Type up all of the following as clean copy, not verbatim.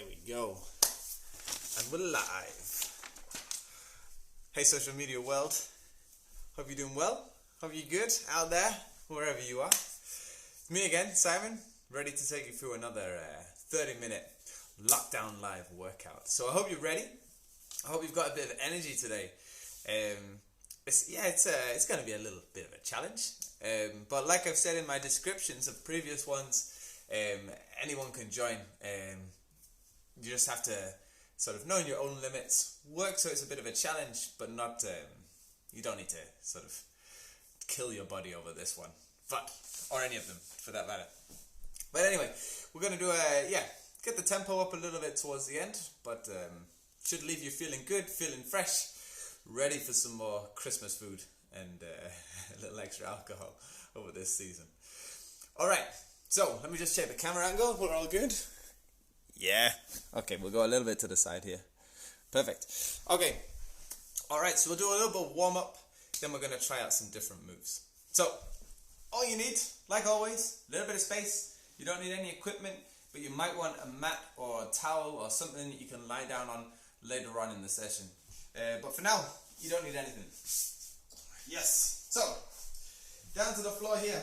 There we go. And we're live. Hey social media world. Hope you're doing well. Hope you're good out there, wherever you are. It's me again, Simon, ready to take you through another 30-minute lockdown live workout. So I hope you're ready. I hope you've got a bit of energy today. It's going to be a little bit of a challenge. But like I've said in my descriptions of previous ones, anyone can join. You just have to sort of know your own limits, work so it's a bit of a challenge, but not, you don't need to sort of kill your body over this one, or any of them for that matter. But anyway, we're going to do get the tempo up a little bit towards the end, but should leave you feeling good, feeling fresh, ready for some more Christmas food and a little extra alcohol over this season. Alright, so let me just check the camera angle. We're all good? Yeah. Okay, we'll go a little bit to the side here. Perfect. Okay. Alright, so we'll do a little bit of warm up, then we're going to try out some different moves. So, all you need, like always, a little bit of space. You don't need any equipment, but you might want a mat or a towel or something that you can lie down on later on in the session. But for now, you don't need anything. Yes. So, down to the floor here.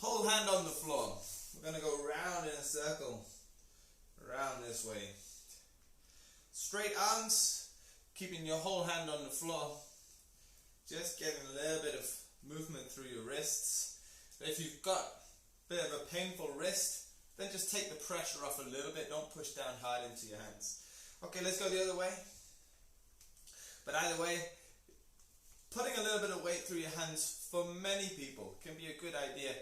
Whole hand on the floor. We're going to go round in a circle. Round this way. Straight arms, keeping your whole hand on the floor. Just getting a little bit of movement through your wrists. But if you've got a bit of a painful wrist, then just take the pressure off a little bit. Don't push down hard into your hands. Okay, let's go the other way. But either way, putting a little bit of weight through your hands for many people can be a good idea,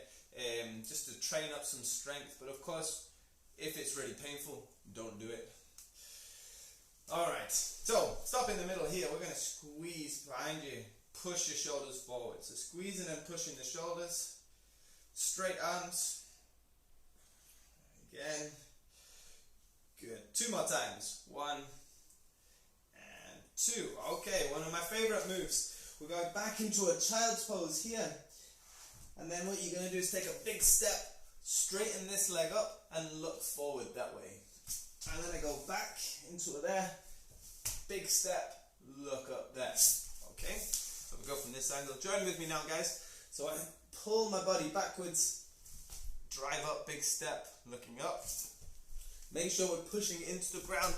just to train up some strength. But of course, if it's really painful, don't do it. Alright, so stop in the middle here. We're going to squeeze behind you. Push your shoulders forward. So squeezing and pushing the shoulders. Straight arms. Again. Good. 2 more times. 1 and 2. Okay, one of my favorite moves. We're going back into a child's pose here. And then what you're going to do is take a big step, straighten this leg up and look forward that way. And then I go back into there, big step, look up there. Okay, so we go from this angle. Join with me now, guys. So I pull my body backwards, drive up, big step, looking up. Make sure we're pushing into the ground,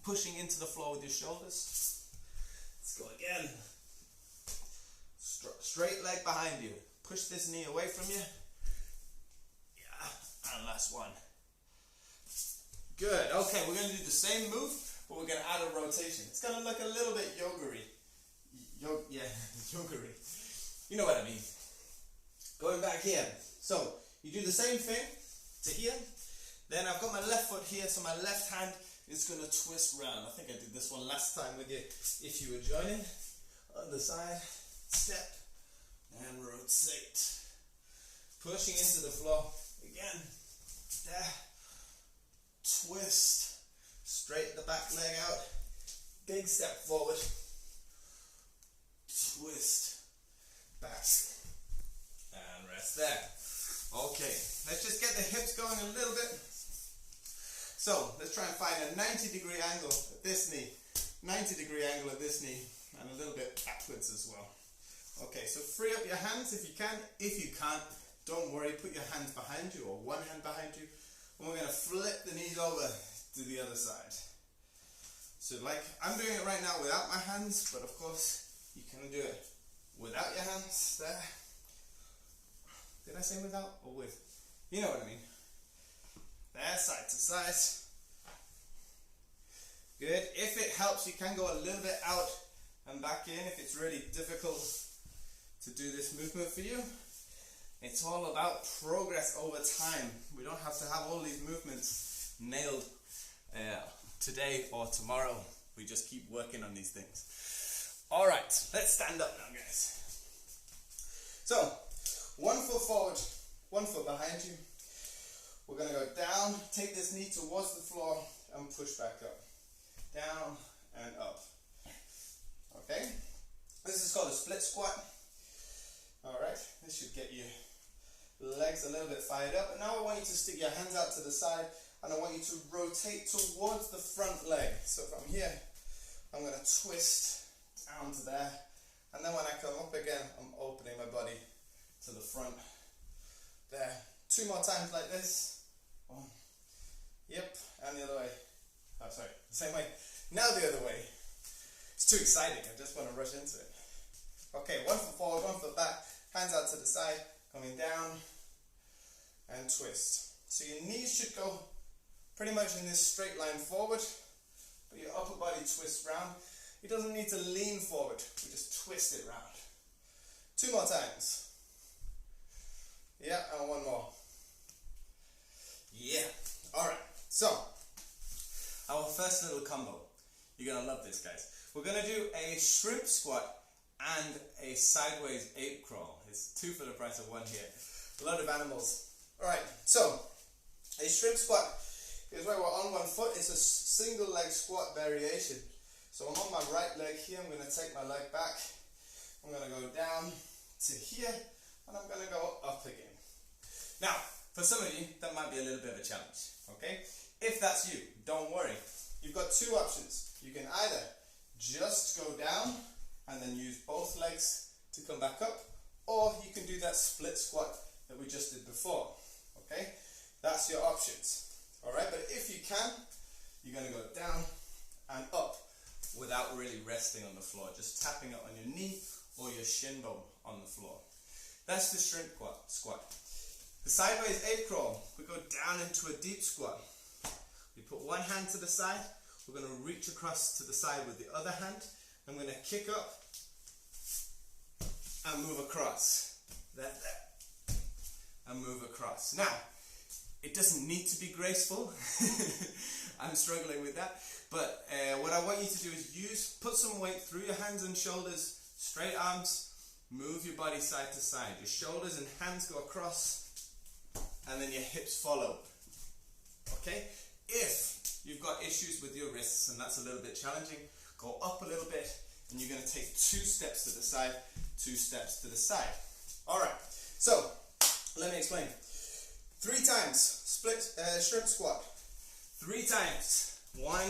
pushing into the floor with your shoulders. Let's go again. Straight leg behind you. Push this knee away from you. Yeah, and last one. Good. Okay, we're going to do the same move, but we're going to add a rotation. It's going to look a little bit yoga-y. Yoga-y. You know what I mean. Going back here. So, you do the same thing to here. Then I've got my left foot here, so my left hand is going to twist round. I think I did this one last time with you, if you were joining. Other side, step, and rotate. Pushing into the floor. Again. There. Twist. Straighten the back leg out. Big step forward. Twist. Back. And rest there. Okay. Let's just get the hips going a little bit. So, let's try and find a 90-degree angle at this knee. 90-degree angle at this knee. And a little bit backwards as well. Okay, so free up your hands if you can. If you can't, don't worry. Put your hands behind you or one hand behind you. And we're going to flip the knees over to the other side. So like I'm doing it right now without my hands, but of course you can do it without your hands. There. Did I say without or with? You know what I mean. There, side to side. Good. If it helps, you can go a little bit out and back in if it's really difficult to do this movement for you. It's all about progress over time. We don't have to have all these movements nailed today or tomorrow. We just keep working on these things. Alright, let's stand up now, guys. So, 1 foot forward, 1 foot behind you. We're going to go down, take this knee towards the floor and push back up. Down and up. Okay? This is called a split squat. Alright, this should get you legs a little bit fired up. And now I want you to stick your hands out to the side and I want you to rotate towards the front leg. So if I'm here, I'm going to twist down to there, and then when I come up again, I'm opening my body to the front there. 2 more times like this. 1. Yep, and the other way. Oh, sorry, the same way. Now the other way. It's too exciting, I just want to rush into it. Okay, 1 foot forward, 1 foot back, hands out to the side, coming down, and twist. So your knees should go pretty much in this straight line forward, but your upper body twists round. It doesn't need to lean forward, we just twist it round. 2 more times. Yeah, and 1 more. Yeah, alright, so our first little combo. You're going to love this, guys. We're going to do a shrimp squat and a sideways ape crawl. It's 2 for the price of 1 here. A lot of animals. Alright, so a shrimp squat is where we're on 1 foot. It's a single leg squat variation. So I'm on my right leg here. I'm going to take my leg back. I'm going to go down to here, and I'm going to go up again. Now, for some of you, that might be a little bit of a challenge, okay? If that's you, don't worry. You've got 2 options. You can either just go down and then use both legs to come back up, or you can do that split squat that we just did before, okay? That's your options, all right? But if you can, you're going to go down and up without really resting on the floor, just tapping it on your knee or your shin bone on the floor. That's the shrimp squat. The sideways ape crawl, we go down into a deep squat. We put 1 hand to the side, we're going to reach across to the side with the other hand. I'm going to kick up and move across. There. And move across. Now, it doesn't need to be graceful. I'm struggling with that. But what I want you to do is put some weight through your hands and shoulders, straight arms, move your body side to side. Your shoulders and hands go across, and then your hips follow. Okay? If you've got issues with your wrists and that's a little bit challenging, go up a little bit, and you're going to take 2 steps to the side, 2 steps to the side. Alright, so let me explain. 3 times split shrimp squat. 3 times. 1,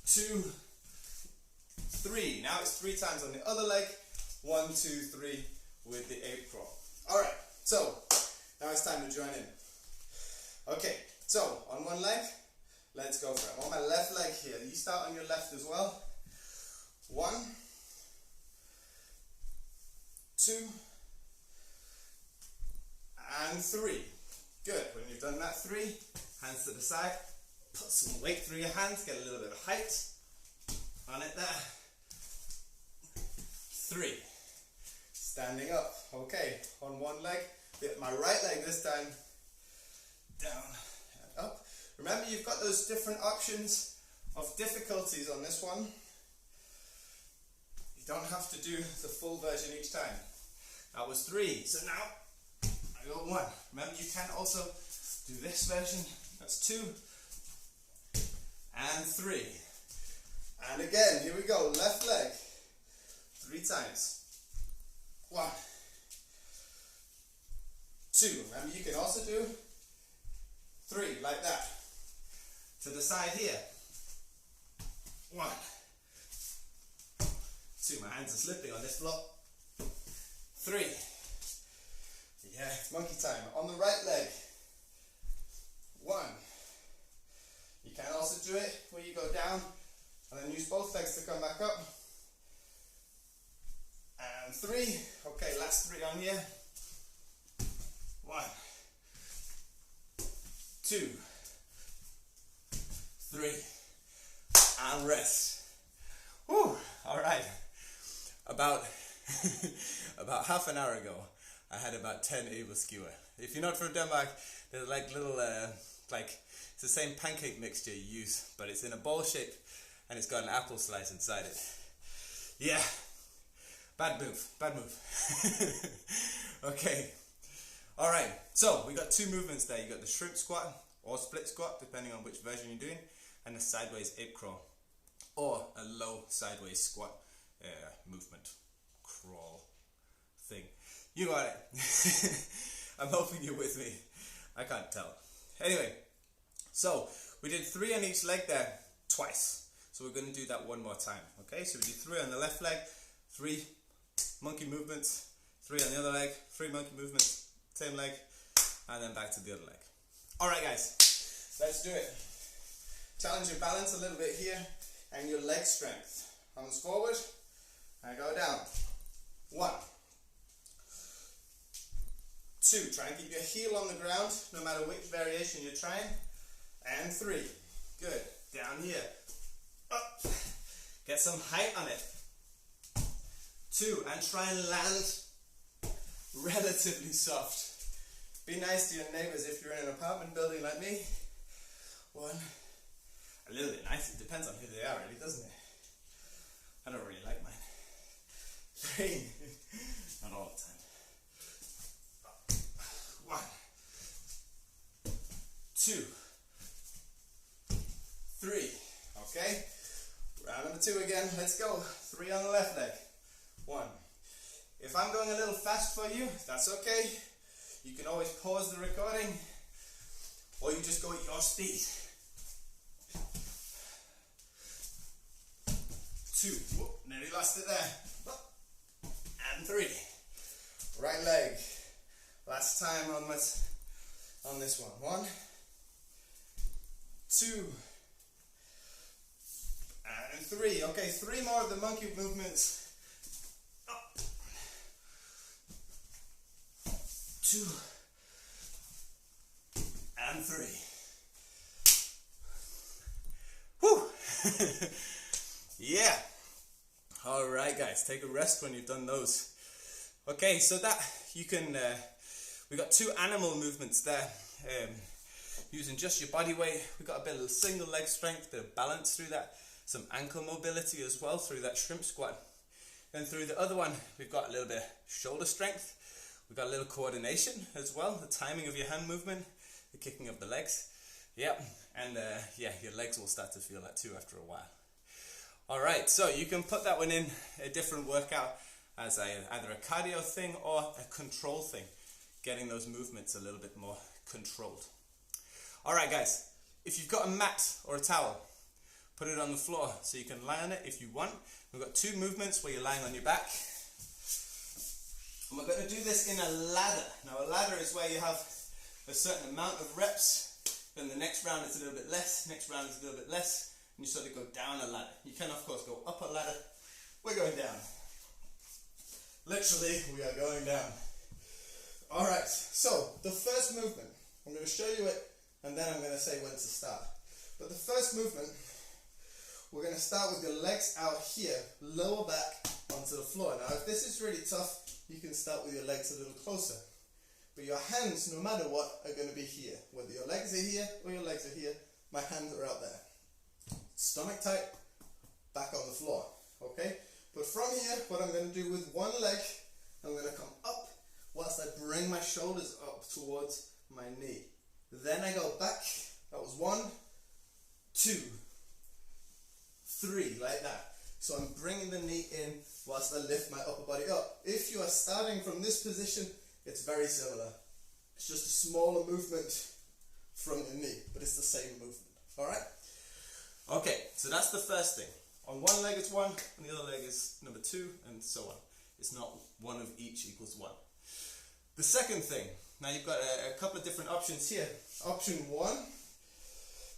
2, 3. Now it's 3 times on the other leg. 1, 2, 3 with the ape crawl. Alright, so now it's time to join in. Okay, so on 1 leg, let's go for it. I'm on my left leg here. You start on your left as well. 1, 2, and 3. Good. When you've done that 3, hands to the side, put some weight through your hands, get a little bit of height on it there. 3. Standing up. Okay, on 1 leg, get my right leg this time, down and up. Remember, you've got those different options of difficulties on this one. You don't have to do the full version each time. That was 3, so now I got 1. Remember, you can also do this version. That's 2 and 3. And again, here we go, left leg. 3 times. 1, 2. Remember, you can also do 3 like that. To the side here. 1, 2. My hands are slipping on this floor. 3. Yeah, it's monkey time. On the right leg. 1. You can also do it where you go down and then use both legs to come back up. And 3. Okay, last 3 on here. 1, 2, 3, and rest. Whew, all right. About half an hour ago, I had about 10 able skewer. If you're not from Denmark, they're like little, it's the same pancake mixture you use, but it's in a bowl shape, and it's got an apple slice inside it. Yeah, bad move. Okay, all right, so we got 2 movements there. You got the shrimp squat, or split squat, depending on which version you're doing, and the sideways ape crawl, or a low sideways squat movement, crawl thing. You got it. I'm hoping you're with me. I can't tell. Anyway, So we did 3 on each leg there twice. So we're going to do that one more time. Okay, so we did 3 on the left leg, 3 monkey movements, 3 on the other leg, 3 monkey movements, same leg, and then back to the other leg. Alright guys, let's do it. Challenge your balance a little bit here and your leg strength. Arms forward, and go down. 1, 2, try and keep your heel on the ground no matter which variation you're trying. And 3, good. Down here, up, get some height on it. 2, and try and land relatively soft. Be nice to your neighbors if you're in an apartment building like me. 1, a little bit nice, it depends on who they are really, doesn't it? I don't really like mine. 3, not all the time. 1, 2, 3, okay? Round number 2 again, let's go. 3 on the left leg. 1. If I'm going a little fast for you, that's okay. You can always pause the recording, or you just go at your speed. 2, whoop, nearly lost it there. And 3. Right leg. Last time on this one. 1, 2, and 3. Okay, 3 more of the monkey movements. Up. 2 and 3. Whew. Yeah. All right, guys, take a rest when you've done those. Okay, so that you can. We got 2 animal movements there. Using just your body weight, we got a bit of single leg strength, bit of balance through that, some ankle mobility as well through that shrimp squat. Then through the other one, we've got a little bit of shoulder strength. We've got a little coordination as well, the timing of your hand movement, the kicking of the legs. Yep, and yeah, your legs will start to feel that too after a while. All right, so you can put that one in a different workout as either a cardio thing or a control thing, getting those movements a little bit more controlled. All right, guys, if you've got a mat or a towel, put it on the floor so you can lie on it if you want. We've got 2 movements where you're lying on your back. And we're going to do this in a ladder. Now, a ladder is where you have a certain amount of reps, then the next round is a little bit less, next round is a little bit less, and you sort of go down a ladder. You can, of course, go up a ladder. We're going down. Literally, we are going down. All right, so the first movement, I'm going to show you it, and then I'm going to say when to start. But the first movement, we're going to start with your legs out here, lower back onto the floor. Now, if this is really tough, you can start with your legs a little closer. But your hands, no matter what, are going to be here. Whether your legs are here or your legs are here, my hands are out there. Stomach tight, back on the floor, okay? But from here, what I'm going to do with one leg, I'm going to come up whilst I bring my shoulders up towards my knee. Then I go back. That was 1, 2, 3, like that. So I'm bringing the knee in whilst I lift my upper body up. If you are starting from this position, it's very similar. It's just a smaller movement from your knee, but it's the same movement. All right? Okay, so that's the first thing. On one leg it's 1, on the other leg is number 2, and so on. It's not 1 of each equals 1. The second thing, now you've got a couple of different options here. Option 1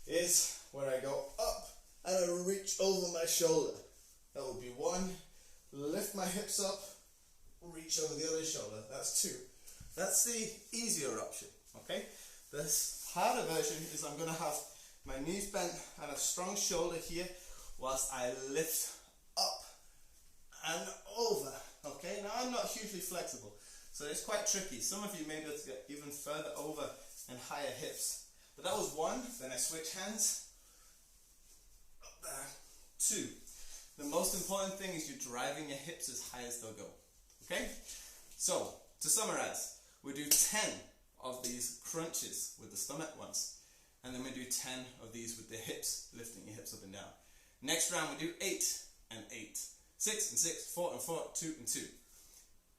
is where I go up and I reach over my shoulder. That would be 1, lift my hips up, reach over the other shoulder. That's 2. That's the easier option, okay? This harder version is I'm going to have my knees bent and a strong shoulder here whilst I lift up and over, okay? Now I'm not hugely flexible, so it's quite tricky. Some of you may be able to get even further over and higher hips. But that was 1, then I switch hands, up there, 2. The most important thing is you're driving your hips as high as they'll go, okay? So, to summarize, we do 10 of these crunches with the stomach once, and then we do 10 of these with the hips, lifting your hips up and down. Next round we do 8 and 8, 6 and 6, 4 and 4, 2 and 2,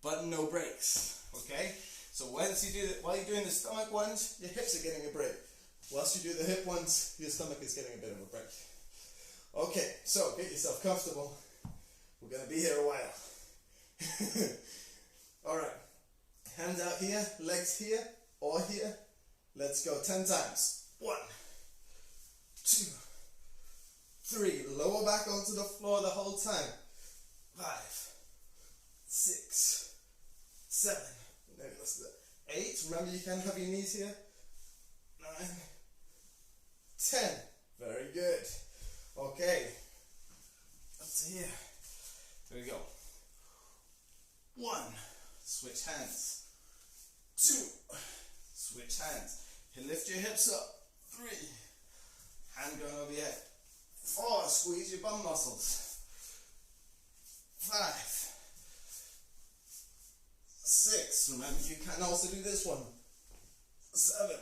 but no breaks, okay? So while you're doing the stomach ones, your hips are getting a break. Whilst you do the hip ones, your stomach is getting a bit of a break. Okay, so get yourself comfortable. We're going to be here a while. Alright, hands out here, legs here or here. Let's go 10 times. 1, 2, 3. Lower back onto the floor the whole time. 5, 6, 7. Maybe let's do that. 8. Remember you can have your knees here. 9, 10. Very good. Okay. Up to here. There we go. 1. Switch hands. 2. Switch hands. You lift your hips up. 3. Hand going over your head. 4. Squeeze your bum muscles. 5. 6. Remember you can also do this one. 7.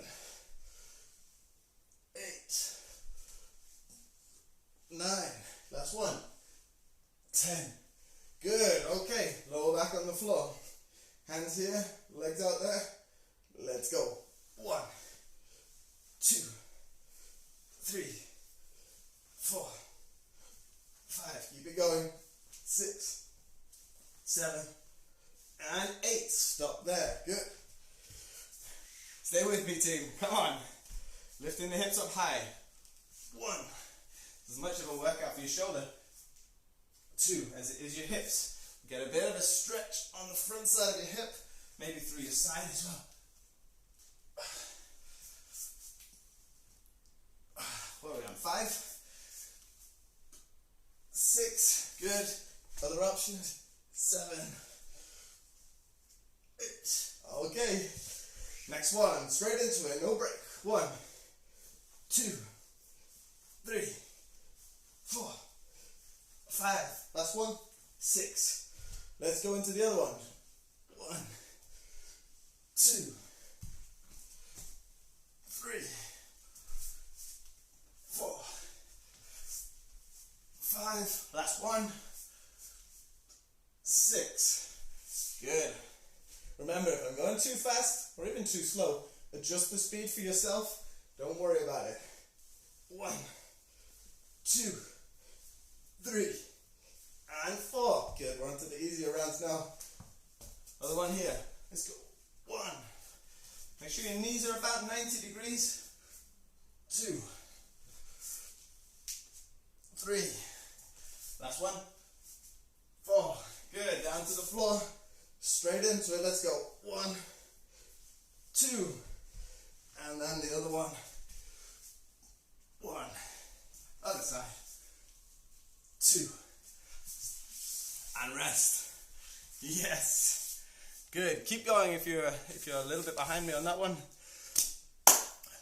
8. 9. Last one. 10. Good. Okay. Lower back on the floor. Hands here. Legs out there. Let's go. 1, 2, 3, 4, 5. Keep it going. 6, 7, and 8. Stop there. Good. Stay with me, team. Come on. Lifting the hips up high. 1. As much of a workout for your shoulder. 2, as it is your hips. Get a bit of a stretch on the front side of your hip, maybe through your side as well. What are we on? 5, 6, good. Other options. 7, 8. Okay. Next one. Straight into it. No break. 1, 2, 3, 4, 5. Last one. 6. Let's go into the other one. 1, 2, 3, 4, 5. Last one. 6. Good. Remember, if I'm going too fast or even too slow, adjust the speed for yourself. Don't worry about it. 1, 2, 3, and 4. Good. We're on to the easier rounds now. Other one here. Let's go. 1. Make sure your knees are about 90 degrees. 2, 3. Last one. 4. Good. Down to the floor. Straight into it. Let's go. 1, 2. And then the other one. 1. Other side. 2. And rest. Yes. Good. Keep going if you're a little bit behind me on that one.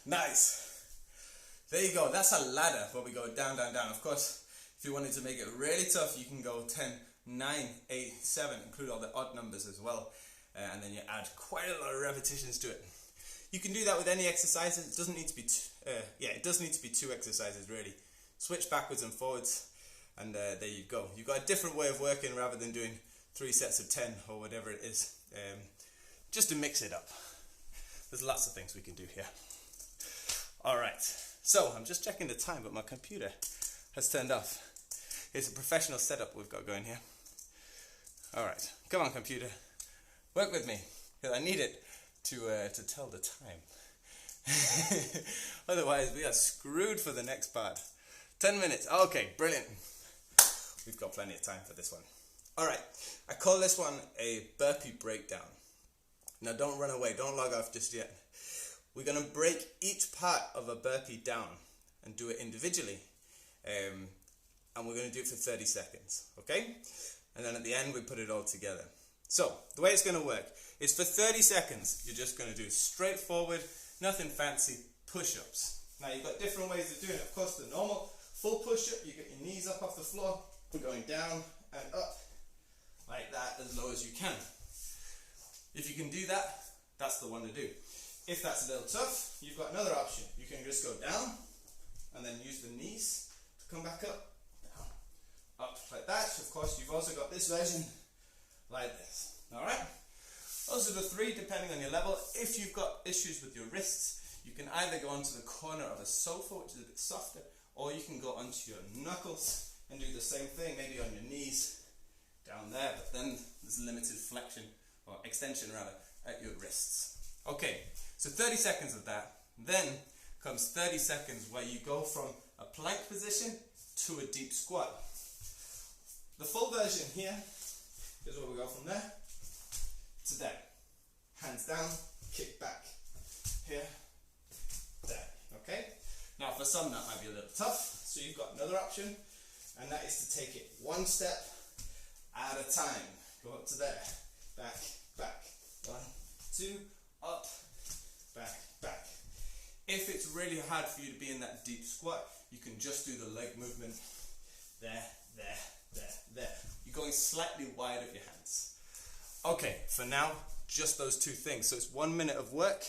Nice. There you go. That's a ladder where we go down, down, down. Of course, if you wanted to make it really tough, you can go 10, 9, 8, 7. Include all the odd numbers as well. And then you add quite a lot of repetitions to it. You can do that with any exercises. It doesn't need to be it does need to be 2 exercises really. Switch backwards and forwards, and there you go. You've got a different way of working rather than doing 3 sets of 10 or whatever it is. Just to mix it up. There's lots of things we can do here. Alright, so I'm just checking the time, but my computer has turned off. It's a professional setup we've got going here. Alright, come on computer. Work with me, because I need it to tell the time. Otherwise we are screwed for the next part. 10 minutes. Okay, brilliant. We've got plenty of time for this one. Alright, I call this one a burpee breakdown. Now don't run away, don't log off just yet. We're going to break each part of a burpee down and do it individually. And we're going to do it for 30 seconds, okay? And then at the end we put it all together. So, the way it's going to work is for 30 seconds, you're just going to do straightforward, nothing fancy, push-ups. Now, you've got different ways of doing it. Of course, the normal full push-up, you get your knees up off the floor, we're going down and up, like that, as low as you can. If you can do that, that's the one to do. If that's a little tough, you've got another option. You can just go down, and then use the knees to come back up, down, up, like that. Of course, you've also got this version, like this. Alright? Those are the 3 depending on your level. If you've got issues with your wrists, You can either go onto the corner of a sofa, which is a bit softer, or you can go onto your knuckles and do the same thing, maybe on your knees down there, but then there's limited flexion, or extension rather, at your wrists. Okay, so 30 seconds of that. Then comes 30 seconds where you go from a plank position to a deep squat. The full version here is where we go from there to there. Hands down, kick back. Here, there. Okay? Now for some that might be a little tough, so you've got another option, and that is to take it one step at a time. Go up to there. Back, back. 1, 2, up, back, back. If it's really hard for you to be in that deep squat, you can just do the leg movement. There, there, there, there. You're going slightly wide of your hands. Okay, for now, just those two things. So it's 1 minute of work,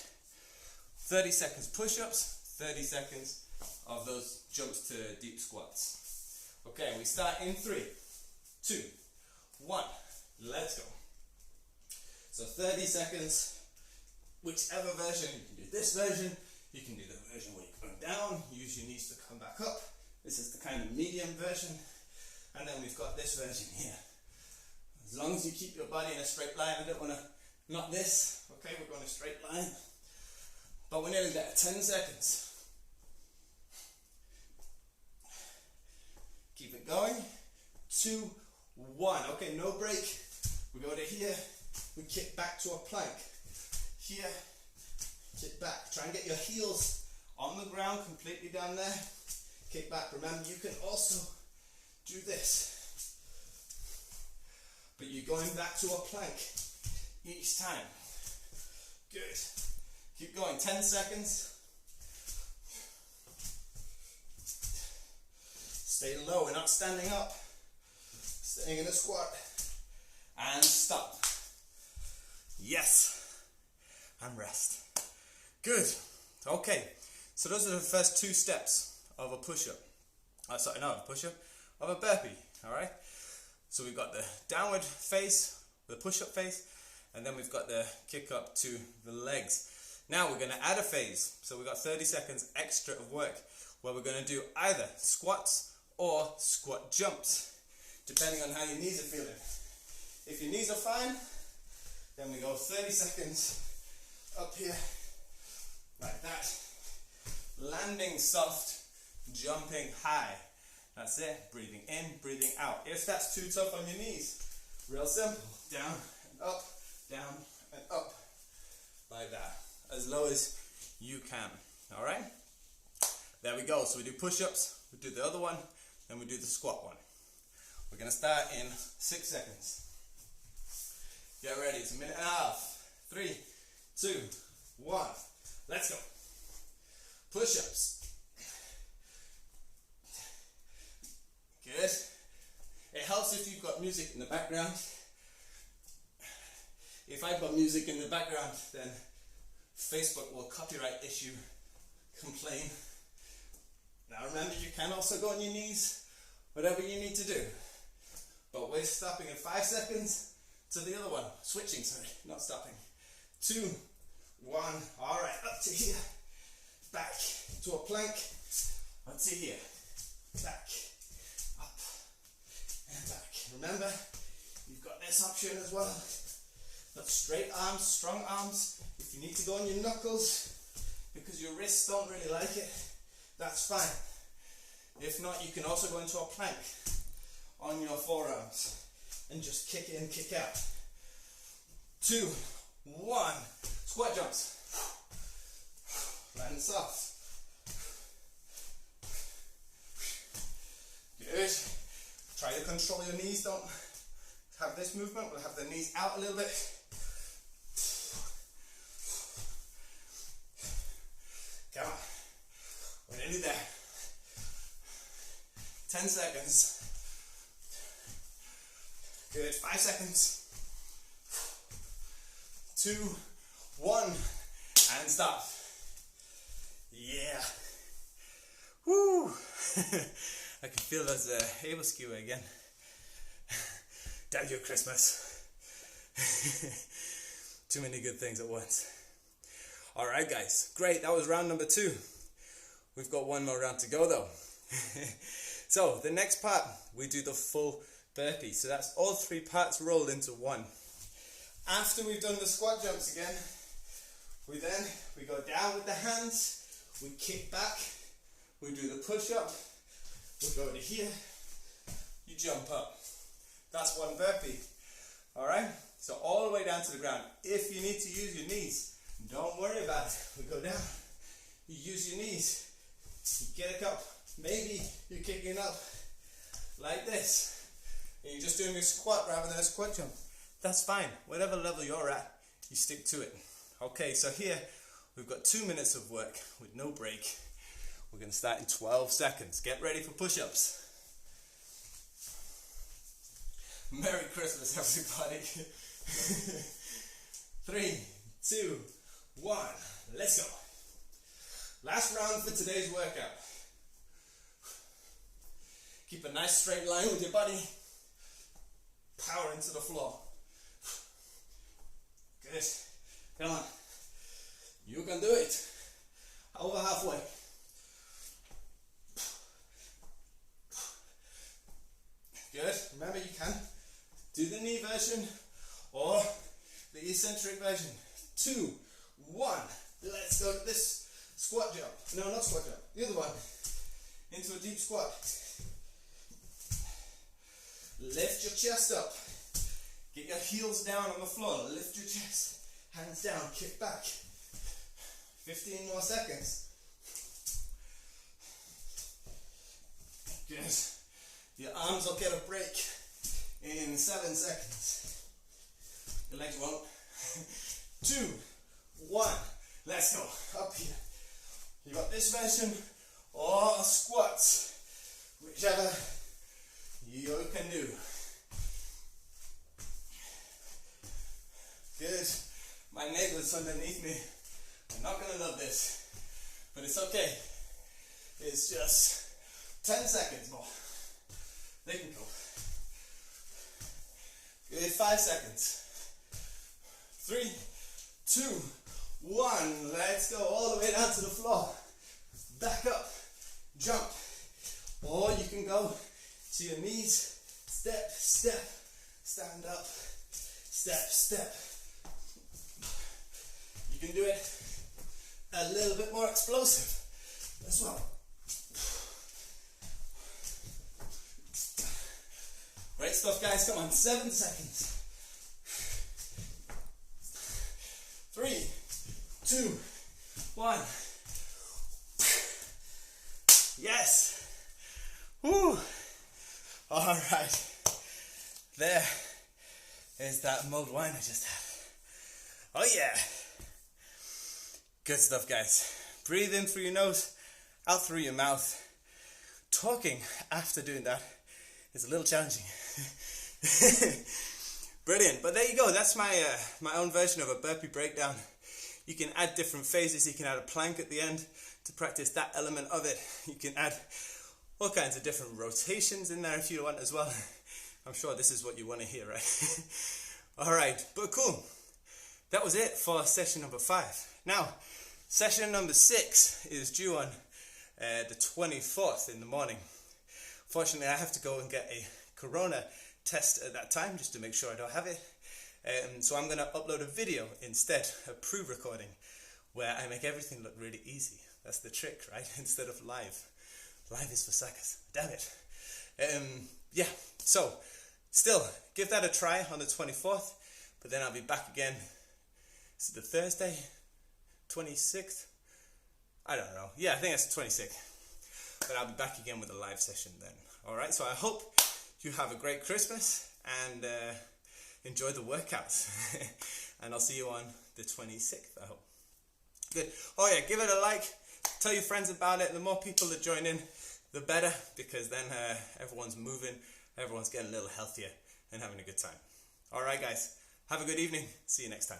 30 seconds push-ups, 30 seconds of those jumps to deep squats. Okay, we start in 3, 2, 1. Let's go. So 30 seconds, whichever version. You can do this version, you can do the version where you come down, use your knees to come back up. This is the kind of medium version. And then we've got this version here. As long as you keep your body in a straight line, I don't want to, not this, okay, we're going a straight line. But we're nearly there, 10 seconds. Keep it going, 2, 1, okay, no break. We go to here, we kick back to a plank. Here, kick back. Try and get your heels on the ground, completely down there. Kick back. Remember, you can also do this. But you're going back to a plank each time. Good. Keep going, 10 seconds. Stay low, we're not standing up. Staying in a squat. And stop. Yes. And rest. Good. Okay. So those are the first 2 steps of a push-up. Sorry, not a push-up, of a burpee. Alright? So we've got the downward face, the push-up face, and then we've got the kick up to the legs. Now we're going to add a phase. So we've got 30 seconds extra of work where we're going to do either squats or squat jumps, depending on how your knees are feeling. If your knees are fine, then we go 30 seconds up here, like that. Landing soft, jumping high. That's it. Breathing in, breathing out. If that's too tough on your knees, real simple. Down and up, down and up. Like that. As low as you can. Alright? There we go. So we do push-ups, we do the other one, then we do the squat one. We're going to start in 6 seconds. Get ready. It's a minute and a half. 3, 2, 1. Let's go. Push-ups. Good. It helps if you've got music in the background. If I've got music in the background, then Facebook will copyright issue, complain. Now remember, you can also go on your knees, whatever you need to do. But we're stopping in 5 seconds to the other one. Switching, sorry, not stopping. 2, 1, alright, up to here. Back to a plank. Up to here. Back. Up. And back. Remember, you've got this option as well. Got straight arms, strong arms. If you need to go on your knuckles because your wrists don't really like it, that's fine. If not, you can also go into a plank on your forearms and just kick in, kick out. 2, 1. Squat jumps. Land soft. Good. Try to control your knees. Don't have this movement. We'll have the knees out a little bit. Come on. We're nearly there. 10 seconds. Good. 5 seconds. 2, 1, and stop. Yeah. Woo! I can feel those able skewer again. Damn you, Christmas. Too many good things at once. Alright guys, great, that was round number 2. We've got one more round to go though. So the next part, we do the full burpee. So that's all 3 parts rolled into one. After we've done the squat jumps again, we go down with the hands, we kick back, we do the push up, we go to here, you jump up. That's one burpee. Alright, so all the way down to the ground. If you need to use your knees, don't worry about it. We go down, you use your knees, you get it up. Maybe you're kicking up like this, and you're just doing a squat rather than a squat jump. That's fine. Whatever level you're at, you stick to it. Okay, so here we've got 2 minutes of work with no break. We're going to start in 12 seconds. Get ready for push-ups. Merry Christmas, everybody. 3, 2, 1, let's go. Last round for today's workout. Keep a nice straight line with your body. Power into the floor. Good. Come on. You can do it. Over halfway. Good. Remember, you can do the knee version or the eccentric version. 2, 1. Let's go to this squat jump. No, not squat jump. The other one. Into a deep squat. Lift your chest up. Get your heels down on the floor. Lift your chest. Hands down. Kick back. 15 more seconds. Good. Your arms will get a break in 7 seconds. Your legs won't. 2, 1. Let's go. Up here. You got this version or squats. Whichever you can do. Good. My neighbors underneath me are not going to love this, but it's okay. It's just 10 seconds more. They can go. Good. 5 seconds. 3, 2, 1. Let's go all the way down to the floor. Back up. Jump. Or you can go to your knees. Step, step. Stand up. Step, step. You can do it a little bit more explosive as well. Great stuff, guys. Come on, 7 seconds. 3, 2, 1. Yes. Woo. All right. There is that mulled wine I just had. Oh yeah. Good stuff, guys. Breathe in through your nose, out through your mouth. Talking after doing that is a little challenging. Brilliant. But there you go. That's my own version of a burpee breakdown. You can add different phases. You can add a plank at the end to practice that element of it. You can add all kinds of different rotations in there if you want as well. I'm sure this is what you want to hear, right? All right, but cool. That was it for session number 5. Now, session number 6 is due on the 24th in the morning. Fortunately, I have to go and get a corona test at that time just to make sure I don't have it. So I'm going to upload a video instead, a pre-recording, where I make everything look really easy. That's the trick, right? Instead of live. Live is for suckers. Damn it. Yeah, so still, give that a try on the 24th, but then I'll be back again. Is it the Thursday? 26th? I don't know. Yeah, I think it's the 26th. But I'll be back again with a live session then. Alright, so I hope you have a great Christmas and enjoy the workouts. And I'll see you on the 26th, I hope. Good. Oh yeah, give it a like. Tell your friends about it. The more people that join in, the better, because then everyone's moving, everyone's getting a little healthier and having a good time. Alright guys, have a good evening. See you next time.